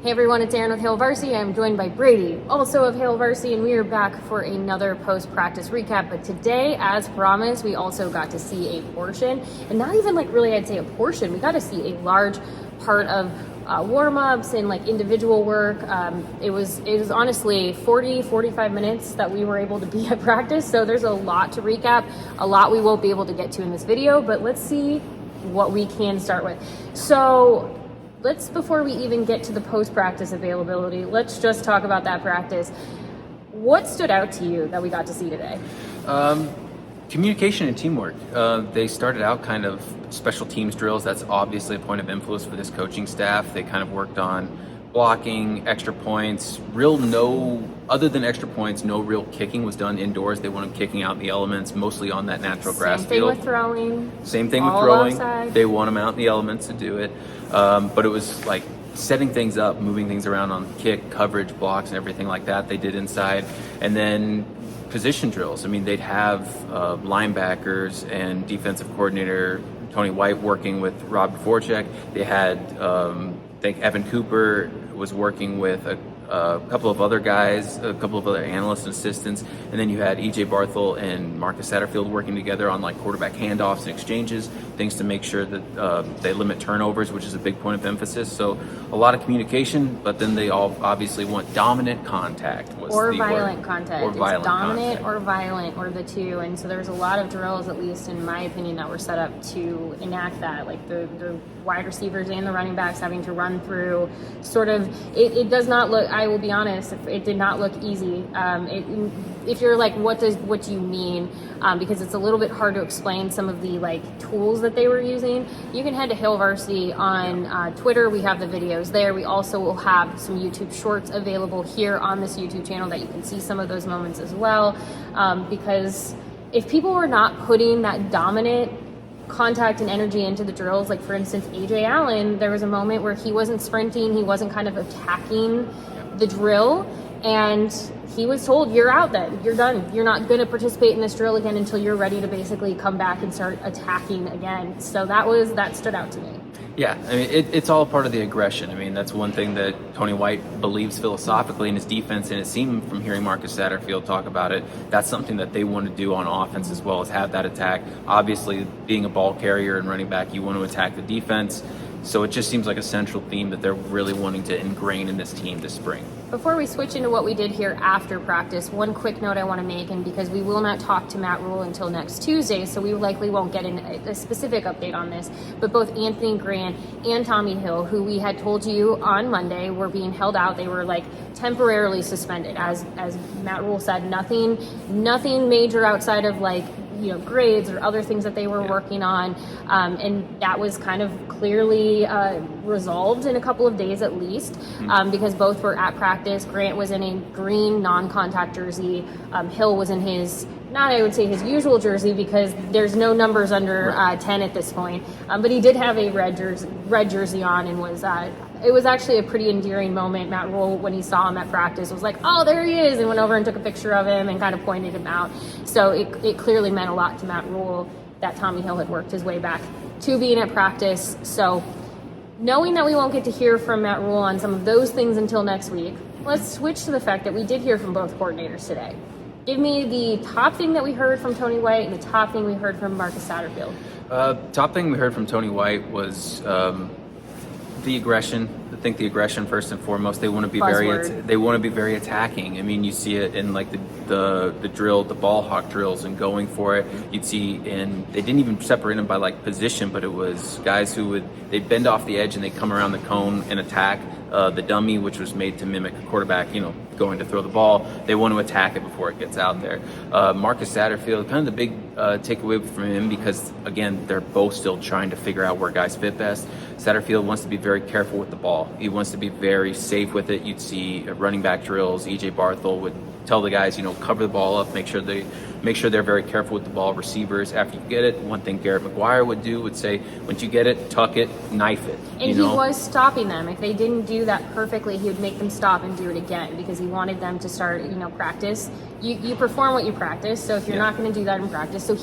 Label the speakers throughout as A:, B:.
A: Hey everyone, it's Erin with Hail Varsity. I'm joined by Brady, also of Hail Varsity, and we are back for another post-practice recap. But today, as promised, we also got to see a portion, and not even like really I'd say a portion, we got to see a large part of warm-ups and like individual work. It was honestly 45 minutes that we were able to be at practice, so there's a lot to recap, a lot we won't be able to get to in this video, but let's see what we can start with. So before we even get to the post-practice availability, let's just talk about that practice. What stood out to you that we got to see today?
B: Communication and teamwork. They started out kind of special teams drills. That's obviously a point of influence for this coaching staff. They kind of worked on blocking, extra points, other than extra points, no real kicking was done indoors. They wanted kicking out in the elements, mostly on that natural grass field.
A: Same thing with throwing.
B: Same thing with throwing. Outside. They want them out in the elements to do it. But it was like setting things up, moving things around on kick, coverage, blocks, and everything like that they did inside. And then position drills. I mean, they'd have linebackers and defensive coordinator Tony White working with Rob Dvorak. They had, I think Evan Cooper was working with a couple of other guys, a couple of other analysts and assistants, and then you had EJ Barthel and Marcus Satterfield working together on like quarterback handoffs and exchanges, things to make sure that they limit turnovers, which is a big point of emphasis. So a lot of communication, but then they all obviously want dominant contact.
A: Or violent contact.
B: Or violent
A: dominant
B: contact.
A: Or violent, or the two. And so there's a lot of drills, at least in my opinion, that were set up to enact that. Like the wide receivers and the running backs having to run through sort of, it does not look, I will be honest, it did not look easy. If you're like, what do you mean? Because it's a little bit hard to explain some of the like tools that they were using. You can head to Hail Varsity on Twitter. We have the videos there. We also will have some YouTube shorts available here on this YouTube channel that you can see some of those moments as well. Because if people were not putting that dominant contact and energy into the drills, like for instance, AJ Allen, there was a moment where he wasn't sprinting, he wasn't kind of attacking the drill, and he was told, you're out then, you're done, you're not going to participate in this drill again until you're ready to basically come back and start attacking again. So that stood out to me.
B: Yeah, I mean, it's all part of the aggression. I mean, that's one thing that Tony White believes philosophically in his defense, and it seemed from hearing Marcus Satterfield talk about it, that's something that they want to do on offense as well, as have that attack. Obviously, being a ball carrier and running back, you want to attack the defense. So it just seems like a central theme that they're really wanting to ingrain in this team this spring.
A: Before we switch into what we did here after practice, one quick note I want to make, and because we will not talk to Matt Rule until next Tuesday, so we likely won't get a specific update on this, but both Anthony Grant and Tommy Hill, who we had told you on Monday were being held out, they were like temporarily suspended. As Matt Rule said, nothing major outside of like, you know, grades or other things that they were working on, and that was kind of clearly resolved in a couple of days at least, because both were at practice. Grant was in a green non-contact jersey. Hill was in his, not I would say his usual jersey, because there's no numbers under 10 at this point, but he did have a red jersey on, and was it was actually a pretty endearing moment. Matt Rule, when he saw him at practice, was like, oh, there he is, and went over and took a picture of him and kind of pointed him out. So it clearly meant a lot to Matt Rule that Tommy Hill had worked his way back to being at practice. So knowing that we won't get to hear from Matt Rule on some of those things until next week, let's switch to the fact that we did hear from both coordinators today. Give me the top thing that we heard from Tony White and the top thing we heard from Marcus Satterfield.
B: Top thing we heard from Tony White was the aggression. I think the aggression first and foremost. They want to be very attacking. I mean, you see it in like the drill, the ball hawk drills, and going for it. You'd see they didn't even separate them by like position, but it was guys who they'd bend off the edge and they come around the cone and attack the dummy, which was made to mimic a quarterback, you know, going to throw the ball. They want to attack it before it gets out there. Marcus Satterfield, kind of the big takeaway from him, because again, they're both still trying to figure out where guys fit best. Satterfield wants to be very careful with the ball. He wants to be very safe with it. You'd see running back drills. EJ Barthel would tell the guys, you know, cover the ball up, make sure they're very careful with the ball. Receivers, after you get it, one thing Garrett McGuire would say, once you get it, tuck it, knife it.
A: And he was stopping them. If they didn't do that perfectly, he would make them stop and do it again, because he wanted them to start, you know, practice. You perform what you practice, so if you're not going to do that in practice. So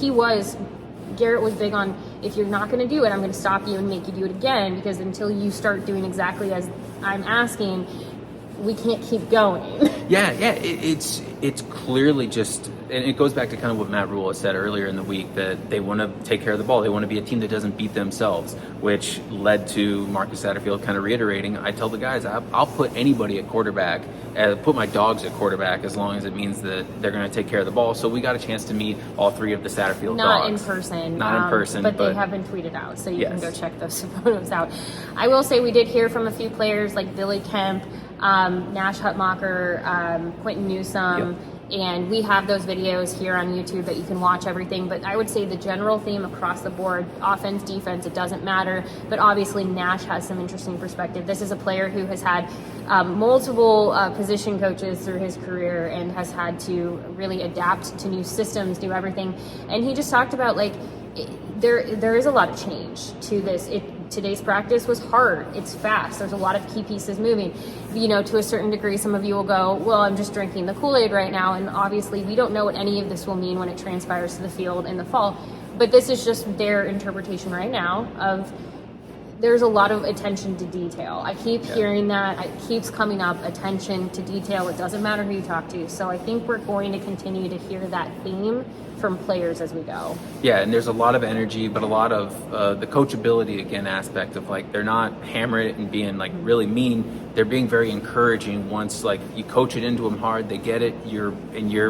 A: Garrett was big on, if you're not going to do it, I'm going to stop you and make you do it again, because until you start doing exactly as I'm asking, we can't keep going.
B: Yeah, it's clearly just, and it goes back to kind of what Matt Rule has said earlier in the week, that they want to take care of the ball. They want to be a team that doesn't beat themselves, which led to Marcus Satterfield kind of reiterating, I tell the guys, I'll put anybody at quarterback, put my dogs at quarterback, as long as it means that they're going to take care of the ball. So we got a chance to meet all three of the Satterfield
A: Not
B: dogs.
A: in person.
B: Not in person.
A: But they have been tweeted out, so you
B: Yes.
A: can go check those photos out. I will say we did hear from a few players like Billy Kemp, Nash Hutmacher, Quentin Newsome, and we have those videos here on YouTube that you can watch everything. But I would say the general theme across the board, offense, defense, it doesn't matter. But obviously Nash has some interesting perspective. This is a player who has had multiple position coaches through his career and has had to really adapt to new systems, do everything. And he just talked about there is a lot of change to this. Today's practice was hard. It's fast. There's a lot of key pieces moving. To a certain degree, some of you will go, well, I'm just drinking the Kool-Aid right now. And obviously we don't know what any of this will mean when it transpires to the field in the fall. But this is just their interpretation right now of there's a lot of attention to detail. I keep hearing that. It keeps coming up, attention to detail. It doesn't matter who you talk to. So I think we're going to continue to hear that theme from players as we go. Yeah,
B: and there's a lot of energy, but a lot of the coachability, again, aspect of they're not hammering it and being really mean. They're being very encouraging. Once you coach it into them hard, they get it. You're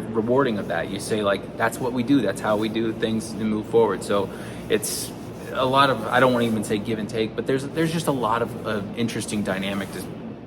B: rewarding of that. You say that's what we do. That's how we do things to move forward. So it's a lot of, I don't want to even say give and take, but there's just a lot of interesting dynamic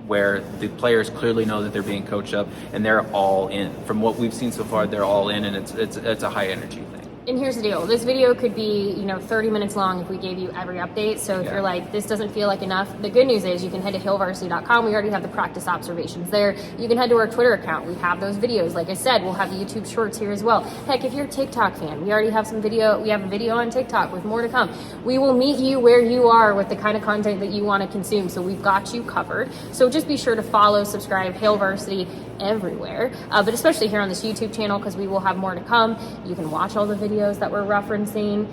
B: where the players clearly know that they're being coached up and they're all in. From what we've seen so far, they're all in, and it's a high energy thing. And here's the deal. This video could be, 30 minutes long if we gave you every update. So if you're like, this doesn't feel like enough, the good news is you can head to hailvarsity.com. We already have the practice observations there. You can head to our Twitter account. We have those videos. Like I said, we'll have the YouTube shorts here as well. Heck, if you're a TikTok fan, we already have some video. We have a video on TikTok with more to come. We will meet you where you are with the kind of content that you want to consume. So we've got you covered. So just be sure to follow, subscribe, Hail Varsity everywhere, but especially here on this YouTube channel, because we will have more to come. You can watch all the videos that we're referencing.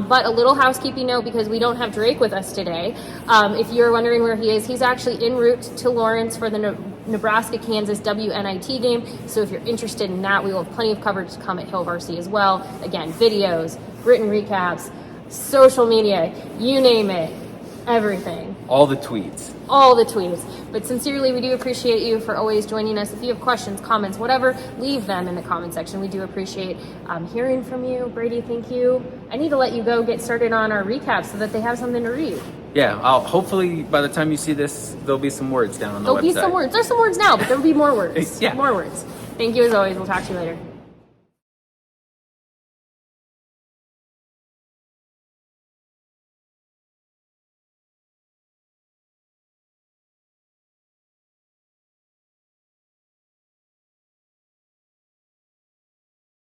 B: But a little housekeeping note, because we don't have Drake with us today. If you're wondering where he is, he's actually en route to Lawrence for the Nebraska-Kansas WNIT game. So if you're interested in that, we will have plenty of coverage to come at Hail Varsity as well. Again, videos, written recaps, social media, you name it, everything. All the tweets. But sincerely, we do appreciate you for always joining us. If you have questions, comments, whatever, leave them in the comment section. We do appreciate hearing from you. Brady, thank you. I need to let you go get started on our recap so that they have something to read. Yeah, hopefully by the time you see this, there'll be some words down on the website. There'll be some words. There's some words now, but there'll be more words. More words. Thank you as always. We'll talk to you later.